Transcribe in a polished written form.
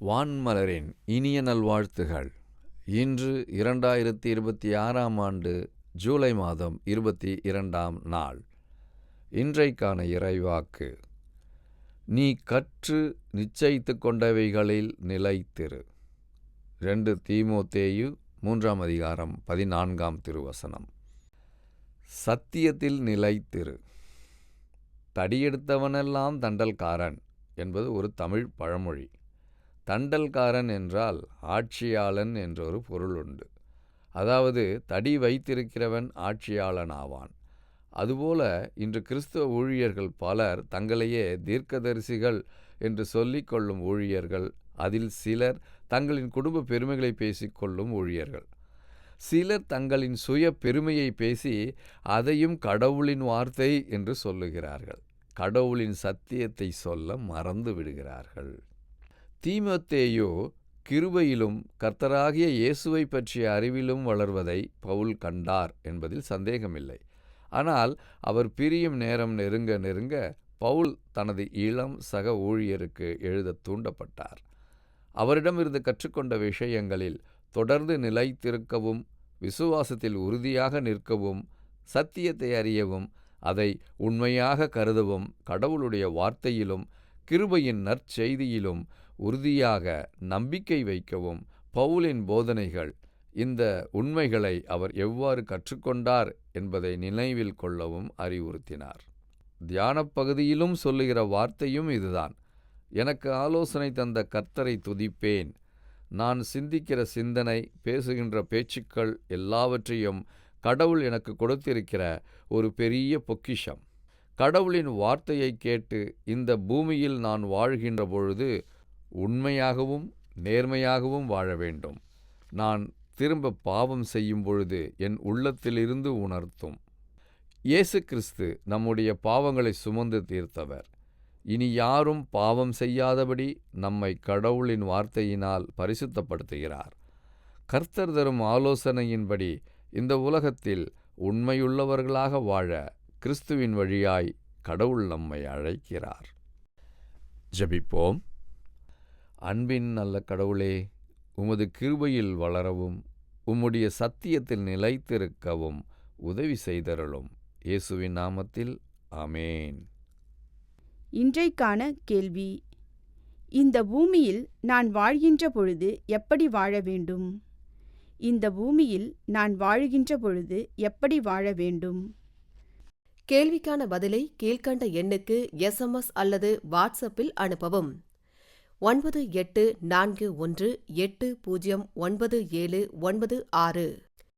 வான்மலரின் இனிய நல்வாழ்த்துகள். இன்று 2026ஆம் ஆண்டு ஜூலை மாதம் 22ஆம் நாள். இன்றைக்கான இறைவாக்கு: நீ கற்று நிச்சயித்து கொண்டவைகளில் நிலைத்திரு. 2 தீமோத்தேயு 3ஆம் அதிகாரம் 14ஆம் திருவசனம். சத்தியத்தில் நிலைத்திரு. தடியெடுத்தவனெல்லாம் தண்டல்காரன் என்பது ஒரு தமிழ் பழமொழி. தண்டல்காரன் என்றால் ஆட்சியாளன் என்றொரு பொருள் உண்டு. அதாவது தடி வைத்திருக்கிறவன் ஆட்சியாளன் ஆவான். அதுபோல இன்று கிறிஸ்தவ ஊழியர்கள் பலர் தங்களையே தீர்க்கதரிசிகள் என்று சொல்லிக் கொள்ளும் ஊழியர்கள். அதில் சிலர் தங்களின் குடும்ப பெருமைகளை பேசிக்கொள்ளும் ஊழியர்கள். சிலர் தங்களின் சுய பெருமையை பேசி அதையும் கடவுளின் வார்த்தை என்று சொல்லுகிறார்கள். கடவுளின் சத்தியத்தை சொல்ல மறந்து விடுகிறார்கள். தீமோத்தேயு கிருபையிலும் கர்த்தராகிய இயேசுவை பற்றிய அறிவிலும் வளர்வதை பவுல் கண்டார் என்பதில் சந்தேகமில்லை. ஆனால் அவர் பிரியும் நேரம் நெருங்க நெருங்க பவுல் தனது இளம் சக ஊழியருக்கு எழுத தூண்டப்பட்டார். அவரிடமிருந்து கற்றுக்கொண்ட விஷயங்களில் தொடர்ந்து நிலைத்திருக்கவும், விசுவாசத்தில் உறுதியாக நிற்கவும், சத்தியத்தை அறியவும், அதை உண்மையாக கருதவும், கடவுளுடைய வார்த்தையிலும் கிருபையின் நற்செய்தியிலும் உறுதியாக நம்பிக்கை வைக்கவும் பவுலின் போதனைகள், இந்த உண்மைகளை அவர் எவ்வாறு கற்றுக்கொண்டார் என்பதை நினைவில் கொள்ளவும் அறிவுறுத்தினார். தியானப் பகுதியிலும் சொல்லுகிற வார்த்தையும் இதுதான்: எனக்கு ஆலோசனை தந்த கர்த்தரை துதிப்பேன். நான் சிந்திக்கிற சிந்தனை, பேசுகின்ற பேச்சுக்கள் எல்லாவற்றையும் கடவுள் எனக்கு கொடுத்திருக்கிற ஒரு பெரிய பொக்கிஷம். கடவுளின் வார்த்தையை கேட்டு இந்த பூமியில் நான் வாழ்கின்ற பொழுது உண்மையாகவும் நேர்மையாகவும் வாழ வேண்டும். நான் திரும்ப பாவம் செய்யும் பொழுது என் உள்ளத்திலிருந்து உணர்த்தும். இயேசு கிறிஸ்து நம்முடைய பாவங்களை சுமந்து தீர்த்தவர். இனி யாரும் பாவம் செய்யாதபடி நம்மை கடவுளின் வார்த்தையினால் பரிசுத்தப்படுத்துகிறார். கர்த்தர் தரும் ஆலோசனையின்படி இந்த உலகத்தில் உண்மையுள்ளவர்களாக வாழ கிறிஸ்துவின் வழியாய் கடவுள் நம்மை அழைக்கிறார். ஜெபிப்போம். அன்பின் நல்ல கடவுளே, உமது கிருபையில் வளரவும் உம்முடைய சத்தியத்தில் நிலைத்திருக்கவும் உதவி செய்தருளும். இயேசுவின் நாமத்தில் ஆமேன். இன்றைக்கான கேள்வி: இந்த பூமியில் நான் வாழ்கின்ற பொழுது எப்படி வாழ வேண்டும்? இந்த பூமியில் நான் வாழ்கின்ற பொழுது எப்படி வாழ வேண்டும்? கேள்விக்கான பதிலை கீழ்க்கண்ட எண்ணுக்கு SMS அல்லது வாட்ஸ்அப்பில் அனுப்பவும். 9841809796.